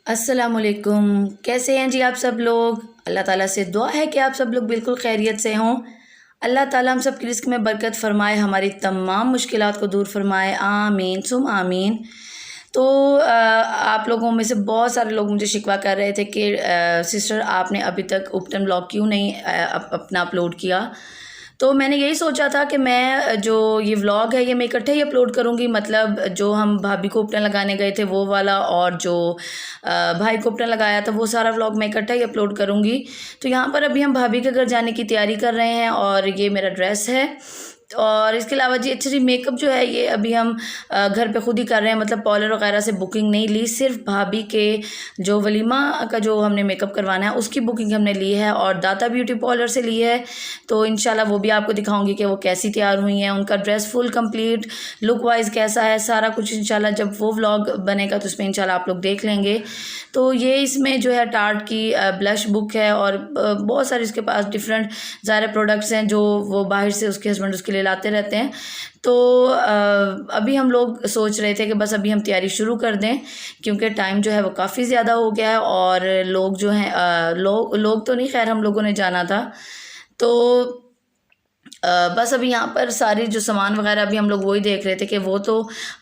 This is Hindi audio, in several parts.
अस्सलामुअलैकुम। कैसे हैं जी आप सब लोग। अल्लाह ताला से दुआ है कि आप सब लोग बिल्कुल खैरियत से हों। अल्लाह ताला हम सब की रिस्क में बरकत फ़रमाए, हमारी तमाम मुश्किलात को दूर फ़रमाए, आमीन सुम आमीन। तो आप लोगों में से बहुत सारे लोग मुझे शिकवा कर रहे थे कि सिस्टर आपने अभी तक उपटन ब्लॉग क्यों नहीं अपना अपलोड किया। तो मैंने यही सोचा था कि मैं जो ये व्लॉग है ये मैं इकट्ठे ही अपलोड करूँगी, मतलब जो हम भाभी को उपटन लगाने गए थे वो वाला और जो भाई को उपटन लगाया था वो सारा व्लॉग मैं इकट्ठा ही अपलोड करूँगी। तो यहाँ पर अभी हम भाभी के घर जाने की तैयारी कर रहे हैं और ये मेरा ड्रेस है। और इसके अलावा जी अच्छा जी मेकअप जो है ये अभी हम घर पे खुद ही कर रहे हैं, मतलब पार्लर वगैरह से बुकिंग नहीं ली, सिर्फ भाभी के जो वलीमा का जो हमने मेकअप करवाना है उसकी बुकिंग हमने ली है और दाता ब्यूटी पार्लर से ली है। तो इंशाल्लाह वो भी आपको दिखाऊंगी कि वो कैसी तैयार हुई हैं, उनका dress full complete look wise कैसा है, सारा कुछ इंशाल्लाह जब वो व्लॉग बनेगा तो उसमें इंशाल्लाह आप लोग देख लेंगे। तो ये इसमें जो है टार्ट की ब्लश बुक है और बहुत सारे इसके पास डिफरेंट ज़ाहिर प्रोडक्ट्स हैं जो वो बाहर से उसके हस्बैंड उसके लिए लाते रहते हैं। तो अभी हम लोग सोच रहे थे कि बस अभी हम तैयारी शुरू कर दें क्योंकि टाइम जो है वो काफ़ी ज़्यादा हो गया है और लोग जो हैं लोग तो नहीं, खैर हम लोगों ने जाना था। तो बस अभी यहाँ पर सारी जो सामान वगैरह अभी हम लोग वही देख रहे थे कि वो तो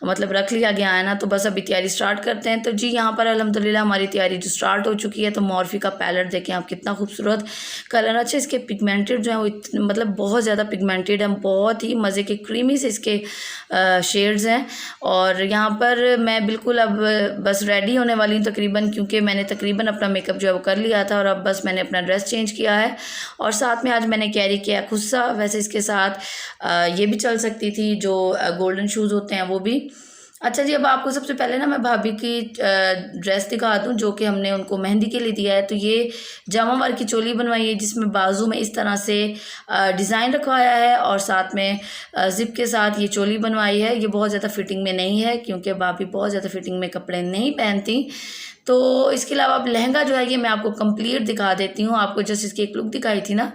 मतलब रख लिया गया है ना, तो बस अभी तैयारी स्टार्ट करते हैं। तो जी यहाँ पर अल्हम्दुलिल्लाह हमारी तैयारी जो स्टार्ट हो चुकी है। तो मॉर्फी का पैलेट देखें आप, कितना खूबसूरत कलर, अच्छे इसके पिगमेंटेड जो है वो मतलब बहुत ज़्यादा पिगमेंटेड है, बहुत ही मज़े के क्रीमी से इसके शेड्स हैं। और यहाँ पर मैं बिल्कुल अब बस रेडी होने वाली हूँ तकरीबन, क्योंकि मैंने तकरीबन अपना मेकअप जो है वो कर लिया था और अब बस मैंने अपना ड्रेस चेंज किया है और साथ में आज मैंने कैरी किया खुस्सा। वैसे इसके साथ ये भी चल सकती थी जो गोल्डन शूज़ होते हैं वो भी। अच्छा जी, अब आपको सबसे पहले ना मैं भाभी की ड्रेस दिखा दूं जो कि हमने उनको मेहंदी के लिए दिया है। तो ये जामा वार की चोली बनवाई है जिसमें बाजू में इस तरह से डिज़ाइन रखवाया है और साथ में ज़िप के साथ ये चोली बनवाई है। ये बहुत ज़्यादा फिटिंग में नहीं है क्योंकि भाभी बहुत ज़्यादा फिटिंग में कपड़े नहीं पहनती। तो इसके अलावा अब लहंगा जो है ये मैं आपको कंप्लीट दिखा देती हूँ। आपको जस्ट इसकी एक लुक दिखाई थी ना,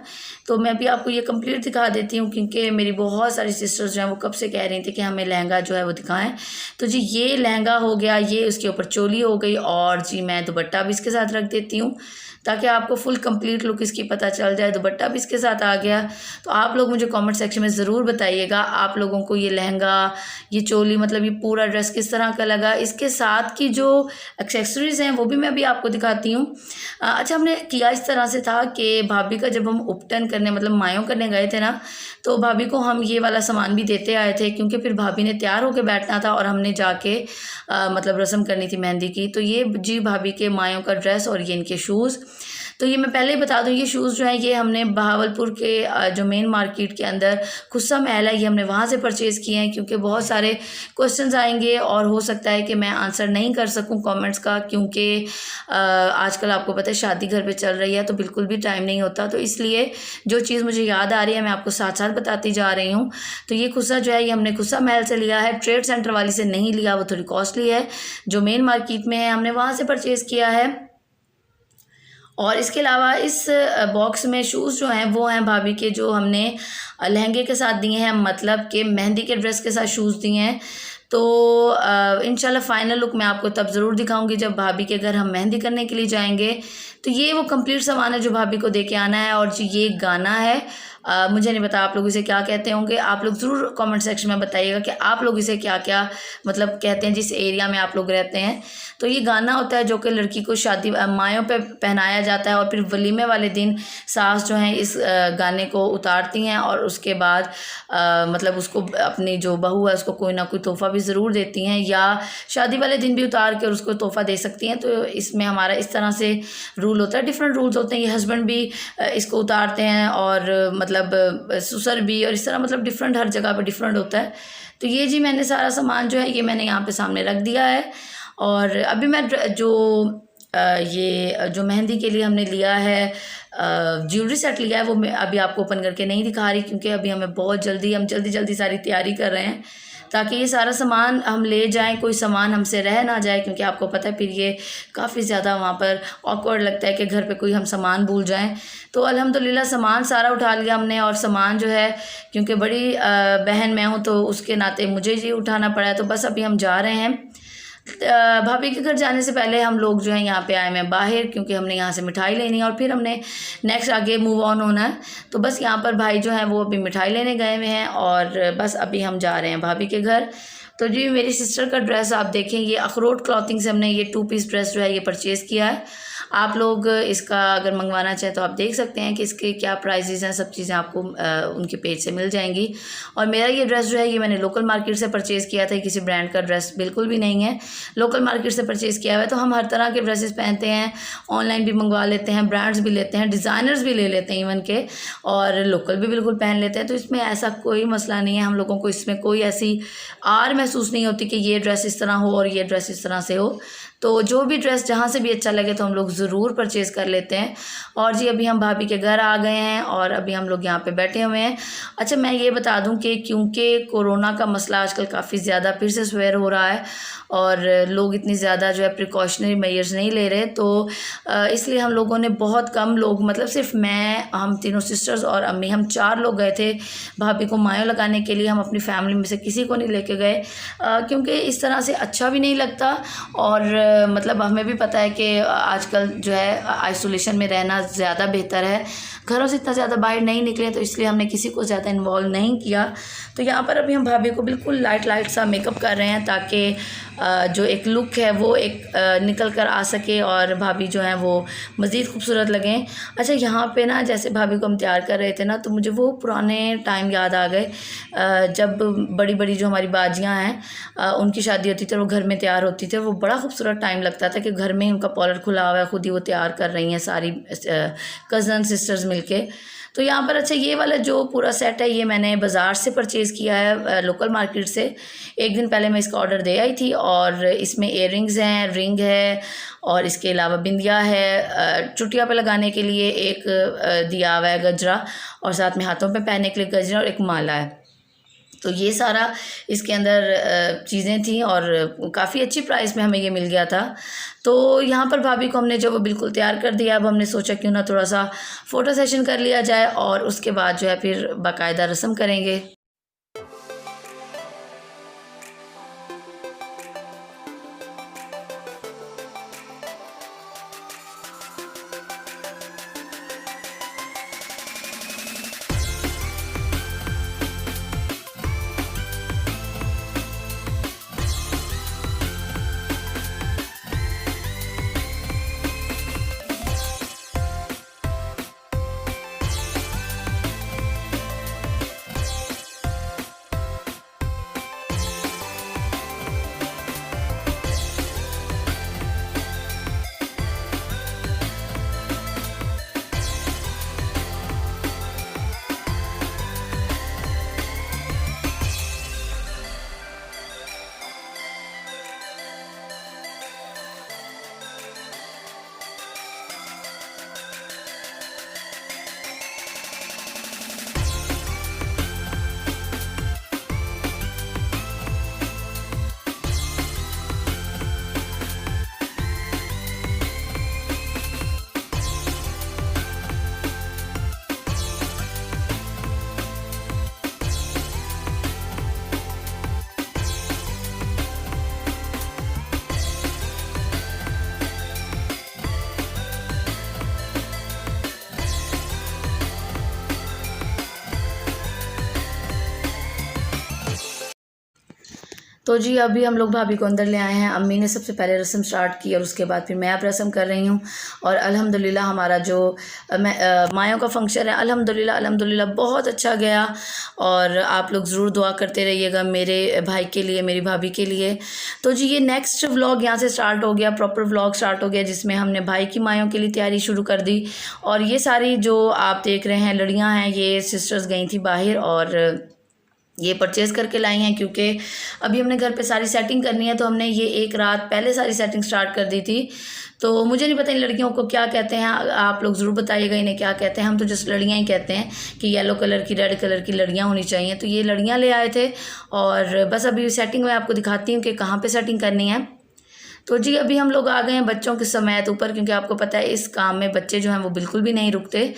तो मैं भी आपको ये कंप्लीट दिखा देती हूँ क्योंकि मेरी बहुत सारी सिस्टर्स जो हैं वो कब से कह रही थी कि हमें लहंगा जो है वो दिखाएं। तो जी ये लहंगा हो गया, ये उसके ऊपर चोली हो गई और जी मैं दुपट्टा भी इसके साथ रख देती हूँ ताकि आपको फुल कंप्लीट लुक इसकी पता चल जाए। दुपट्टा भी इसके साथ आ गया। तो आप लोग मुझे कमेंट सेक्शन में ज़रूर बताइएगा आप लोगों को ये लहंगा, ये चोली, मतलब ये पूरा ड्रेस किस तरह का लगा। इसके साथ की जो एक्सेसरीज़ हैं वो भी मैं अभी आपको दिखाती हूँ। अच्छा, हमने किया इस तरह से था कि भाभी का जब हम उपटन करने मतलब मायों करने गए थे ना, तो भाभी को हम ये वाला सामान भी देते आए थे क्योंकि फिर भाभी ने तैयार होकर बैठना था और हमने जाके मतलब रस्म करनी थी मेहंदी की। तो ये जी भाभी के मायों का ड्रेस और ये इनके शूज़। तो ये मैं पहले ही बता दूँ, ये शूज़ जो हैं ये हमने बहावलपुर के जो मेन मार्केट के अंदर खुस्सा महल है ये हमने वहाँ से परचेज़ किए हैं क्योंकि बहुत सारे क्वेश्चंस आएंगे और हो सकता है कि मैं आंसर नहीं कर सकूं कमेंट्स का, क्योंकि आजकल आपको पता है शादी घर पे चल रही है तो बिल्कुल भी टाइम नहीं होता। तो इसलिए जो चीज़ मुझे याद आ रही है मैं आपको साथ साथ बताती जा रही हूँ। तो ये खुस्सा जो है ये हमने खुस्सा महल से लिया है, ट्रेड सेंटर वाली से नहीं लिया, वो थोड़ी कॉस्टली है। जो मेन मार्केट में है हमने वहाँ से परचेज़ किया है। और इसके अलावा इस बॉक्स में शूज़ जो हैं वो हैं भाभी के जो हमने लहंगे के साथ दिए हैं, मतलब कि मेहंदी के ड्रेस के साथ शूज़ दिए हैं। तो इंशाल्लाह फ़ाइनल लुक मैं आपको तब ज़रूर दिखाऊंगी जब भाभी के घर हम मेहंदी करने के लिए जाएंगे। तो ये वो कंप्लीट सामान है जो भाभी को दे के आना है। और जी ये गाना है, मुझे नहीं पता आप लोग इसे क्या कहते होंगे, आप लोग ज़रूर कमेंट सेक्शन में बताइएगा कि आप लोग इसे क्या क्या मतलब कहते हैं जिस एरिया में आप लोग रहते हैं। तो ये गाना होता है जो कि लड़की को शादी मायों पे पहनाया जाता है और फिर वलीमे वाले दिन सास जो हैं इस गाने को उतारती हैं और उसके बाद मतलब उसको अपनी जो बहू है उसको कोई ना कोई तोहफ़ा भी ज़रूर देती हैं या शादी वाले दिन भी उतार के उसको तोहफ़ा दे सकती हैं। तो इसमें हमारा इस तरह से रूल होता है, डिफरेंट रूल्स होते हैं। ये हस्बैंड भी इसको उतारते हैं और मतलब ससुर भी, और इस तरह मतलब डिफरेंट हर जगह पे डिफरेंट होता है। तो ये जी मैंने सारा सामान जो है ये मैंने यहाँ पे सामने रख दिया है। और अभी मैं जो ये जो मेहंदी के लिए हमने लिया है ज्वेलरी सेट लिया है वो मैं अभी आपको ओपन करके नहीं दिखा रही क्योंकि अभी हमें बहुत जल्दी, हम जल्दी जल्दी सारी तैयारी कर रहे हैं ताकि ये सारा सामान हम ले जाएं, कोई सामान हमसे रह ना जाए, क्योंकि आपको पता है फिर ये काफ़ी ज़्यादा वहाँ पर ऑकवर्ड लगता है कि घर पे कोई हम सामान भूल जाएं। तो अल्हम्दुलिल्लाह सामान सारा उठा लिया हमने। और सामान जो है क्योंकि बड़ी बहन मैं हूँ तो उसके नाते मुझे ये उठाना पड़ा है। तो बस अभी हम जा रहे हैं। भाभी के घर जाने से पहले हम लोग जो है यहाँ पे आए हैं बाहर, क्योंकि हमने यहाँ से मिठाई लेनी है और फिर हमने नेक्स्ट आगे मूव ऑन होना है। तो बस यहाँ पर भाई जो है वो अभी मिठाई लेने गए हुए हैं और बस अभी हम जा रहे हैं भाभी के घर। तो जी मेरी सिस्टर का ड्रेस आप देखें, ये अखरोट क्लॉथिंग से हमने ये 2 पीस ड्रेस जो है ये परचेज़ किया है। आप लोग इसका अगर मंगवाना चाहें तो आप देख सकते हैं कि इसके क्या प्राइजेज़ हैं, सब चीज़ें आपको उनके पेज से मिल जाएंगी। और मेरा ये ड्रेस जो है ये मैंने लोकल मार्केट से परचेज़ किया था, किसी ब्रांड का ड्रेस बिल्कुल भी नहीं है, लोकल मार्केट से परचेज़ किया हुआ है। तो हम हर तरह के ड्रेसेस पहनते हैं, ऑनलाइन भी मंगवा लेते हैं, ब्रांड्स भी लेते हैं, डिज़ाइनर्स भी ले लेते हैं इवन के, और लोकल भी बिल्कुल पहन लेते हैं। तो इसमें ऐसा कोई मसला नहीं है, हम लोगों को इसमें कोई ऐसी आर महसूस नहीं होती कि ये ड्रेस इस तरह हो और ये ड्रेस इस तरह से हो। तो जो भी ड्रेस जहाँ से भी अच्छा लगे तो हम लोग ज़रूर परचेज़ कर लेते हैं। और जी अभी हम भाभी के घर आ गए हैं और अभी हम लोग यहाँ पे बैठे हुए हैं। अच्छा मैं ये बता दूँ कि क्योंकि कोरोना का मसला आजकल काफ़ी ज़्यादा फिर से स्वेयर हो रहा है और लोग इतनी ज़्यादा जो है प्रिकॉशनरी मेजर्स नहीं ले रहे, तो इसलिए हम लोगों ने बहुत कम लोग, मतलब सिर्फ मैं, हम तीनों सिस्टर्स और अम्मी, हम 4 लोग गए थे भाभी को मायो लगाने के लिए। हम अपनी फैमिली में से किसी को नहीं लेके गए क्योंकि इस तरह से अच्छा भी नहीं लगता और मतलब हमें भी पता है कि आजकल जो है आइसोलेशन में रहना ज़्यादा बेहतर है, घरों से इतना ज़्यादा बाहर नहीं निकले, तो इसलिए हमने किसी को ज़्यादा इन्वॉल्व नहीं किया। तो यहाँ पर अभी हम भाभी को बिल्कुल लाइट सा मेकअप कर रहे हैं ताकि जो एक लुक है वो एक निकल कर आ सके और भाभी जो है वो मज़ीद खूबसूरत लगें। अच्छा यहाँ पे ना जैसे भाभी को हम तैयार कर रहे थे ना, तो मुझे वो पुराने टाइम याद आ गए जब बड़ी बड़ी जो हमारी बाजियाँ हैं उनकी शादी होती थी और वो घर में तैयार होती थी। वो बड़ा खूबसूरत टाइम लगता था कि घर में उनका पार्लर खुला हुआ है, खुद ही वो तैयार कर रही हैं सारी कज़न सिस्टर्स मिलके। तो यहाँ पर अच्छा ये वाला जो पूरा सेट है ये मैंने बाज़ार से परचेज़ किया है, लोकल मार्केट से। एक दिन पहले मैं इसका ऑर्डर दे आई थी और इसमें इयररिंग्स हैं, रिंग है और इसके अलावा बिंदिया है, चुटिया पे लगाने के लिए एक दिया हुआ है गजरा, और साथ में हाथों पे पहनने के लिए गजरा और एक माला है। तो ये सारा इसके अंदर चीज़ें थी और काफ़ी अच्छी प्राइस में हमें ये मिल गया था। तो यहाँ पर भाभी को हमने जो वो बिल्कुल तैयार कर दिया। अब हमने सोचा क्यों ना थोड़ा सा फ़ोटो सेशन कर लिया जाए और उसके बाद जो है फिर बाकायदा रस्म करेंगे। तो जी अभी हम लोग भाभी को अंदर ले आए हैं। अम्मी ने सबसे पहले रस्म स्टार्ट की और उसके बाद फिर मैं अब रस्म कर रही हूँ। और अल्हम्दुलिल्लाह हमारा जो मायों का फंक्शन है अल्हम्दुलिल्लाह बहुत अच्छा गया। और आप लोग ज़रूर दुआ करते रहिएगा मेरे भाई के लिए, मेरी भाभी के लिए। तो जी ये नेक्स्ट व्लॉग यहाँ से स्टार्ट हो गया, प्रॉपर व्लॉग स्टार्ट हो गया, जिसमें हमने भाई की मायों के लिए तैयारी शुरू कर दी। और ये सारी जो आप देख रहे हैं लड़ियाँ हैं, ये सिस्टर्स गई थी बाहर और ये परचेज़ करके लाई हैं, क्योंकि अभी हमने घर पे सारी सेटिंग करनी है। तो हमने ये एक रात पहले सारी सेटिंग स्टार्ट कर दी थी। तो मुझे नहीं पता इन लड़कियों को क्या कहते हैं, आप लोग ज़रूर बताइएगा इन्हें क्या कहते हैं। हम तो जस्ट लड़ियाँ ही कहते हैं कि येलो कलर की, रेड कलर की लड़ियाँ होनी चाहिए। तो ये लड़ियाँ ले आए थे और बस अभी सेटिंग मैं आपको दिखाती हूँ कि कहाँ पर सेटिंग करनी है। तो जी अभी हम लोग आ गए हैं बच्चों के समेत ऊपर, क्योंकि आपको पता है इस काम में बच्चे जो हैं वो बिल्कुल भी नहीं रुकते।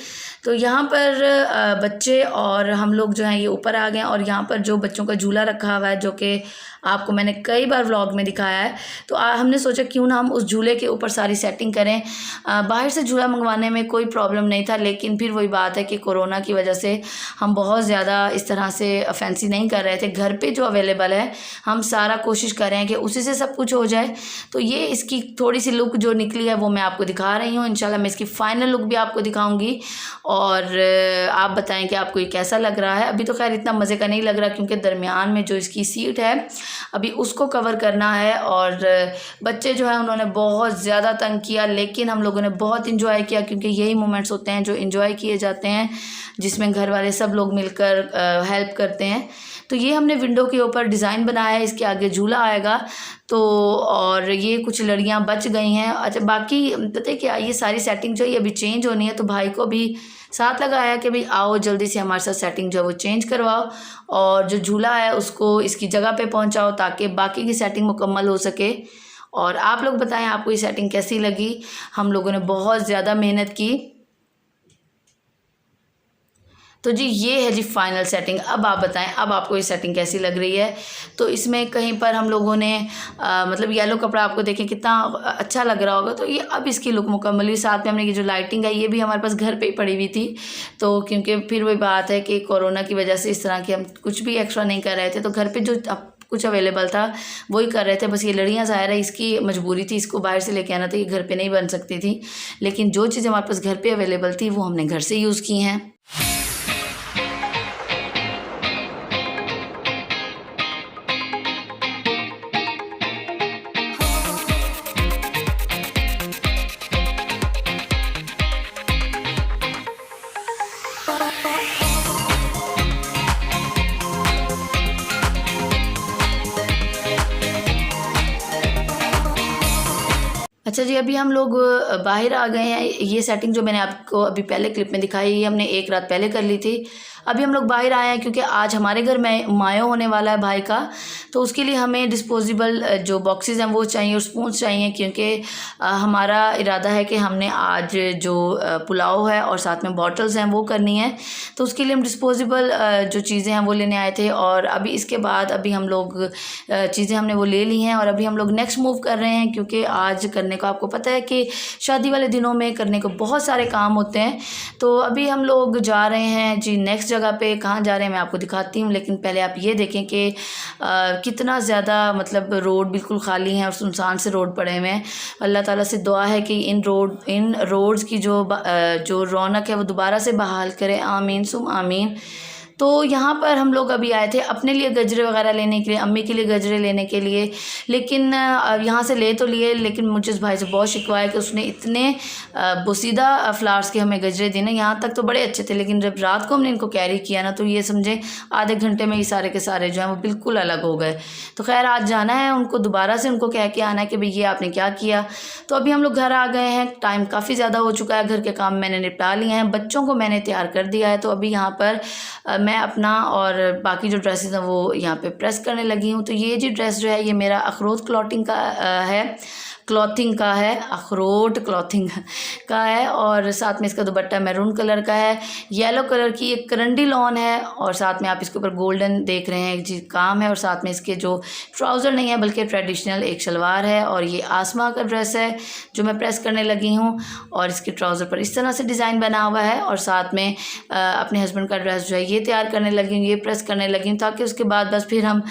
तो यहाँ पर बच्चे और हम लोग जो हैं ये ऊपर आ गए हैं, और यहाँ पर जो बच्चों का झूला रखा हुआ है जो कि आपको मैंने कई बार व्लॉग में दिखाया है, तो हमने सोचा क्यों ना हम उस झूले के ऊपर सारी सेटिंग करें। बाहर से झूला मंगवाने में कोई प्रॉब्लम नहीं था, लेकिन फिर वही बात है कि कोरोना की वजह से हम बहुत ज़्यादा इस तरह से फैंसी नहीं कर रहे थे। घर पे जो अवेलेबल है हम सारा कोशिश कर रहे हैं कि उसी से सब कुछ हो जाए। तो ये इसकी थोड़ी सी लुक जो निकली है वो मैं आपको दिखा रही हूँ। इंशाल्लाह मैं इसकी फ़ाइनल लुक भी आपको दिखाऊंगी, और आप बताएं कि आपको ये कैसा लग रहा है। अभी तो खैर इतना मज़े का नहीं लग रहा, क्योंकि दरमियान में जो इसकी सीट है अभी उसको कवर करना है, और बच्चे जो है उन्होंने बहुत ज़्यादा तंग किया, लेकिन हम लोगों ने बहुत इंजॉय किया, क्योंकि यही मोमेंट्स होते हैं जो इंजॉय किए जाते हैं, जिसमें घर वाले सब लोग मिलकर हेल्प करते हैं। तो ये हमने विंडो के ऊपर डिज़ाइन बनाया है, इसके आगे झूला आएगा। तो और ये कुछ लड़ियाँ बच गई हैं। अच्छा, बाकी पता है क्या, ये सारी सेटिंग जो है ये अभी चेंज होनी है, तो भाई को भी साथ लगाया कि भाई आओ जल्दी से हमारे साथ सेटिंग जो है वो चेंज करवाओ, और जो झूला है उसको इसकी जगह पे पहुंचाओ ताकि बाकी की सेटिंग मुकम्मल हो सके। और आप लोग बताएं आपको ये सेटिंग कैसी लगी। हम लोगों ने बहुत ज़्यादा मेहनत की। तो जी ये है जी फाइनल सेटिंग। अब आप बताएं अब आपको ये सेटिंग कैसी लग रही है। तो इसमें कहीं पर हम लोगों ने मतलब येलो कपड़ा आपको देखें कितना अच्छा लग रहा होगा। तो ये अब इसकी लुक मुकम्मल हुई। साथ में हमने ये जो लाइटिंग है ये भी हमारे पास घर पे ही पड़ी हुई थी, तो क्योंकि फिर वही बात है कि कोरोना की वजह से इस तरह की हम कुछ भी एक्स्ट्रा नहीं कर रहे थे, तो घर पर जो कुछ अवेलेबल था वही कर रहे थे। बस ये लड़ियाँ ज़ाहिर है इसकी मजबूरी थी, इसको बाहर से लेके आना था, ये घर पे नहीं बन सकती थी, लेकिन जो चीज़ें हमारे पास घर पे अवेलेबल थी वो हमने घर से यूज़ की हैं। अच्छा जी, अभी हम लोग बाहर आ गए हैं। ये सेटिंग जो मैंने आपको अभी पहले क्लिप में दिखाई ये हमने एक रात पहले कर ली थी। अभी हम लोग बाहर आए हैं क्योंकि आज हमारे घर में मायो होने वाला है भाई का, तो उसके लिए हमें डिस्पोजेबल जो बॉक्सेस हैं वो चाहिए और स्पून चाहिए, क्योंकि हमारा इरादा है कि हमने आज जो पुलाव है और साथ में बॉटल्स हैं वो करनी है। तो उसके लिए हम डिस्पोजेबल जो चीज़ें हैं वो लेने आए थे, और अभी इसके बाद अभी हम लोग चीज़ें हमने वो ले ली हैं, और अभी हम लोग नेक्स्ट मूव कर रहे हैं, क्योंकि आज करने को आपको पता है कि शादी वाले दिनों में करने को बहुत सारे काम होते हैं। तो अभी हम लोग जा रहे हैं जी नेक्स्ट जगह पे। कहाँ जा रहे हैं मैं आपको दिखाती हूँ, लेकिन पहले आप ये देखें कि कितना ज़्यादा मतलब रोड बिल्कुल खाली हैं और सुनसान से रोड पड़े हुए हैं। अल्लाह ताला से दुआ है कि इन रोड्स की जो रौनक है वो दोबारा से बहाल करे, आमीन सुम आमीन। तो यहाँ पर हम लोग अभी आए थे अपने लिए गजरे वगैरह लेने के लिए, अम्मी के लिए गजरे लेने के लिए, लेकिन यहाँ से ले तो लिए, लेकिन मुझे इस भाई से बहुत शिकवा है कि उसने इतने बोसीदा फ्लावर्स के हमें गजरे देने। यहाँ तक तो बड़े अच्छे थे, लेकिन जब रात को हमने इनको कैरी किया ना तो ये समझे आधे घंटे में ये सारे के सारे जो हैं वो बिल्कुल अलग हो गए। तो खैर आज जाना है उनको, दोबारा से उनको कह के आना है कि भाई ये आपने क्या किया। तो अभी हम लोग घर आ गए हैं, टाइम काफ़ी ज़्यादा हो चुका है, घर के काम मैंने निपटा लिए हैं, बच्चों को मैंने तैयार कर दिया है। तो अभी यहाँ पर मैं अपना और बाकी जो ड्रेसेस हैं वो यहाँ पे प्रेस करने लगी हूँ। तो ये जी ड्रेस जो है ये मेरा अखरोट क्लॉथिंग का है, अखरोट क्लॉथिंग का है, और साथ में इसका दुपट्टा मैरून कलर का है, येलो कलर की एक करंडी लॉन है, और साथ में आप इसके ऊपर गोल्डन देख रहे हैं जी काम है, और साथ में इसके जो ट्राउज़र नहीं है बल्कि ट्रेडिशनल एक शलवार है, और ये आसमा का ड्रेस है जो मैं प्रेस करने लगी हूँ, और इसके ट्राउज़र पर इस तरह से डिज़ाइन बना हुआ है, और साथ में अपने हस्बैंड का ड्रेस जो है ये तैयार करने लगी हूँ, ये प्रेस करने लगी हूँ, ताकि उसके बाद बस फिर हम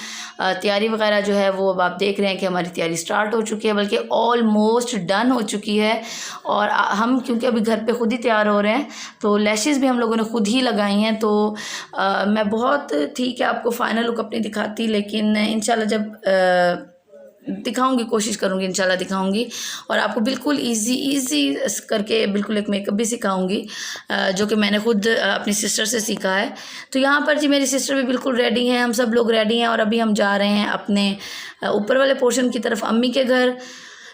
तैयारी वगैरह जो है वो अब आप देख रहे हैं कि हमारी तैयारी स्टार्ट हो चुकी है, बल्कि ऑलमोस्ट डन हो चुकी है। और हम क्योंकि अभी घर पे खुद ही तैयार हो रहे हैं तो लैशेज़ भी हम लोगों ने खुद ही लगाई हैं। तो मैं बहुत ठीक है आपको फ़ाइनल लुक अपनी दिखाती, लेकिन इंशाल्लाह जब दिखाऊंगी, कोशिश करूंगी इंशाल्लाह दिखाऊंगी, और आपको बिल्कुल इजी करके बिल्कुल एक मेकअप भी सिखाऊंगी जो कि मैंने खुद अपनी सिस्टर से सीखा है। तो यहाँ पर जी मेरी सिस्टर भी बिल्कुल रेडी हैं, हम सब लोग रेडी हैं, और अभी हम जा रहे हैं अपने ऊपर वाले पोर्शन की तरफ, अम्मी के घर।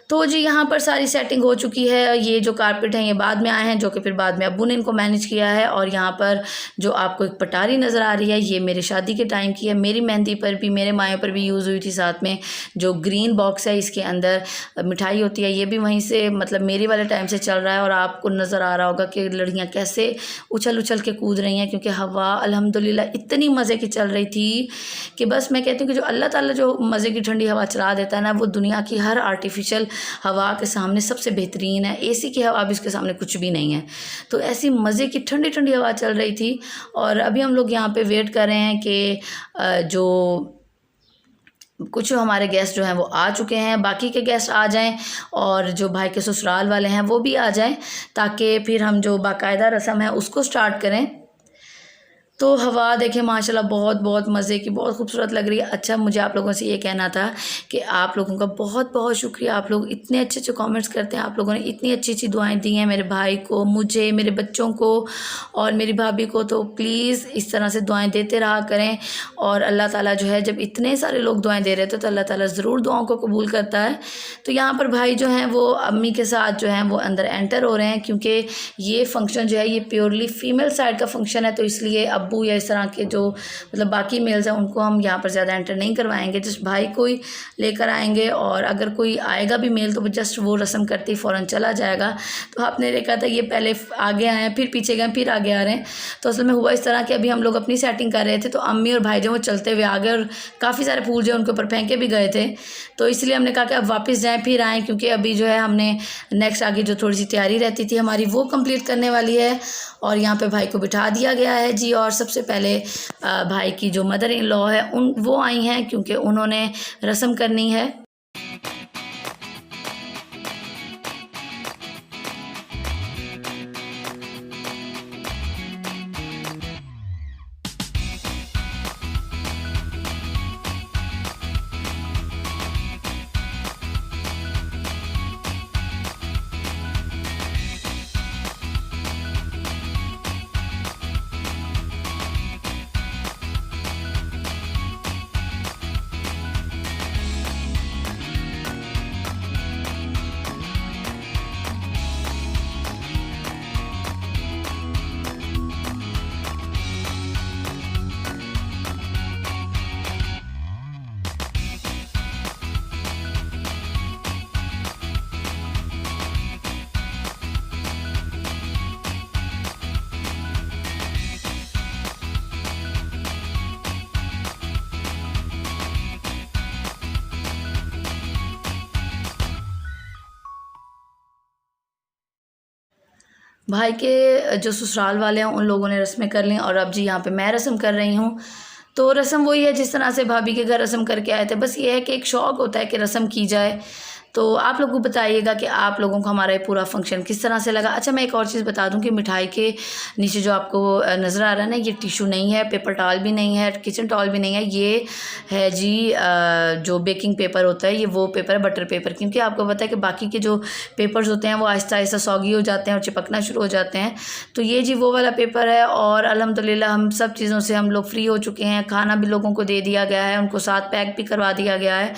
तो जी यहाँ पर सारी सेटिंग हो चुकी है। ये जो कारपेट हैं ये बाद में आए हैं, जो कि फिर बाद में अब्बू ने इनको मैनेज किया है। और यहाँ पर जो आपको एक पटारी नज़र आ रही है ये मेरी शादी के टाइम की है, मेरी मेहंदी पर भी मेरे मायों पर भी यूज़ हुई थी। साथ में जो ग्रीन बॉक्स है इसके अंदर मिठाई होती है, ये भी वहीं से मतलब मेरी वाले टाइम से चल रहा है। और आपको नज़र आ रहा होगा कि लड़कियाँ कैसे उछल उछल के कूद रही हैं, क्योंकि हवा अल्हम्दुलिल्लाह इतनी मज़े की चल रही थी कि बस मैं कहती हूँ कि जो अल्लाह ताला जो मज़े की ठंडी हवा चला देता है ना, वो दुनिया की हर आर्टिफिशियल हवा के सामने सबसे बेहतरीन है। एसी की हवा भी उसके सामने कुछ भी नहीं है। तो ऐसी मज़े की ठंडी ठंडी हवा चल रही थी। और अभी हम लोग यहाँ पे वेट कर रहे हैं कि जो कुछ हमारे गेस्ट जो हैं वो आ चुके हैं, बाकी के गेस्ट आ जाएं और जो भाई के ससुराल वाले हैं वो भी आ जाएं, ताकि फिर हम जो बाकायदा रस्म है उसको स्टार्ट करें। तो हवा देखें माशाल्लाह बहुत बहुत मज़े की, बहुत खूबसूरत लग रही है। अच्छा, मुझे आप लोगों से ये कहना था कि आप लोगों का बहुत बहुत शुक्रिया। आप लोग इतने अच्छे अच्छे कमेंट्स करते हैं, आप लोगों ने इतनी अच्छी अच्छी दुआएं दी हैं मेरे भाई को, मुझे, मेरे बच्चों को और मेरी भाभी को। तो प्लीज़ इस तरह से दुआएं देते रहा करें। और अल्लाह ताला जो है, जब इतने सारे लोग दुआएं दे रहे थे तो अल्लाह ताला ज़रूर दुआओं को कबूल करता है। तो यहाँ पर भाई जो हैं वो अम्मी के साथ जो हैं वो अंदर एंटर हो रहे हैं, क्योंकि ये फंक्शन जो है ये प्योरली फ़ीमेल साइड का फंक्शन है। तो इसलिए अब्बू या इस तरह के जो मतलब बाकी मेल्स हैं उनको हम यहाँ पर ज़्यादा एंटर नहीं करवाएंगे, जस्ट भाई को ही लेकर आएंगे। और अगर कोई आएगा भी मेल तो जस्ट वो रस्म करते ही फ़ौरन चला जाएगा। तो आपने देखा था ये पहले आगे आए हैं, फिर पीछे गए, फिर आगे आ रहे हैं। तो असल में हुआ इस तरह कि अभी हम लोग अपनी सेटिंग कर रहे थे तो अम्मी और भाई जो वो चलते हुए आ गए और काफ़ी सारे फूल जो उनके ऊपर फेंके भी गए थे। तो इसलिए हमने कहा कि अब वापस जाएँ फिर आएँ, क्योंकि अभी जो है हमने नेक्स्ट आगे जो थोड़ी सी तैयारी रहती थी हमारी वो कंप्लीट करने वाली है। और यहाँ पे भाई को बिठा दिया गया है जी। और सबसे पहले भाई की जो मदर इन लॉ है वो आई हैं, क्योंकि उन्होंने रस्म करनी है। भाई के जो ससुराल वाले हैं उन लोगों ने रस्में कर ली और अब जी यहाँ पे मैं रस्म कर रही हूँ। तो रस्म वही है जिस तरह से भाभी के घर रस्म करके आए थे, बस ये है कि एक शौक़ होता है कि रस्म की जाए। तो आप लोग को बताइएगा कि आप लोगों को हमारा ये पूरा फंक्शन किस तरह से लगा। अच्छा, मैं एक और चीज़ बता दूं कि मिठाई के नीचे जो आपको नज़र आ रहा है ना, ये टिशू नहीं है, पेपर टॉवल भी नहीं है, किचन टॉवल भी नहीं है, ये है जी जो बेकिंग पेपर होता है, ये वो पेपर है बटर पेपर। क्योंकि आपको पता है कि बाकी के जो पेपर्स होते हैं वो आहिस्ता आहिस्ता सौगी हो जाते हैं और चिपकना शुरू हो जाते हैं। तो ये जी वो वाला पेपर है। और अल्हम्दुलिल्लाह हम सब चीज़ों से हम लोग फ्री हो चुके हैं। खाना भी लोगों को दे दिया गया है, उनको साथ पैक भी करवा दिया गया है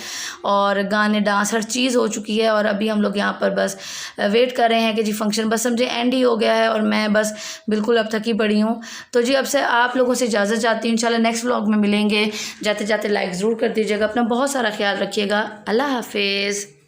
और गाने डांस हर चीज़ हो चुकी है। और अभी हम लोग यहाँ पर बस वेट कर रहे हैं कि जी फंक्शन बस समझे एंड ही हो गया है और मैं बस बिल्कुल अब थकी पड़ी हूँ। तो जी अब से आप लोगों से इजाज़त चाहती हूँ। इंशाल्लाह नेक्स्ट व्लॉग में मिलेंगे। जाते जाते लाइक ज़रूर कर दीजिएगा। अपना बहुत सारा ख्याल रखिएगा। अल्लाह हाफिज़।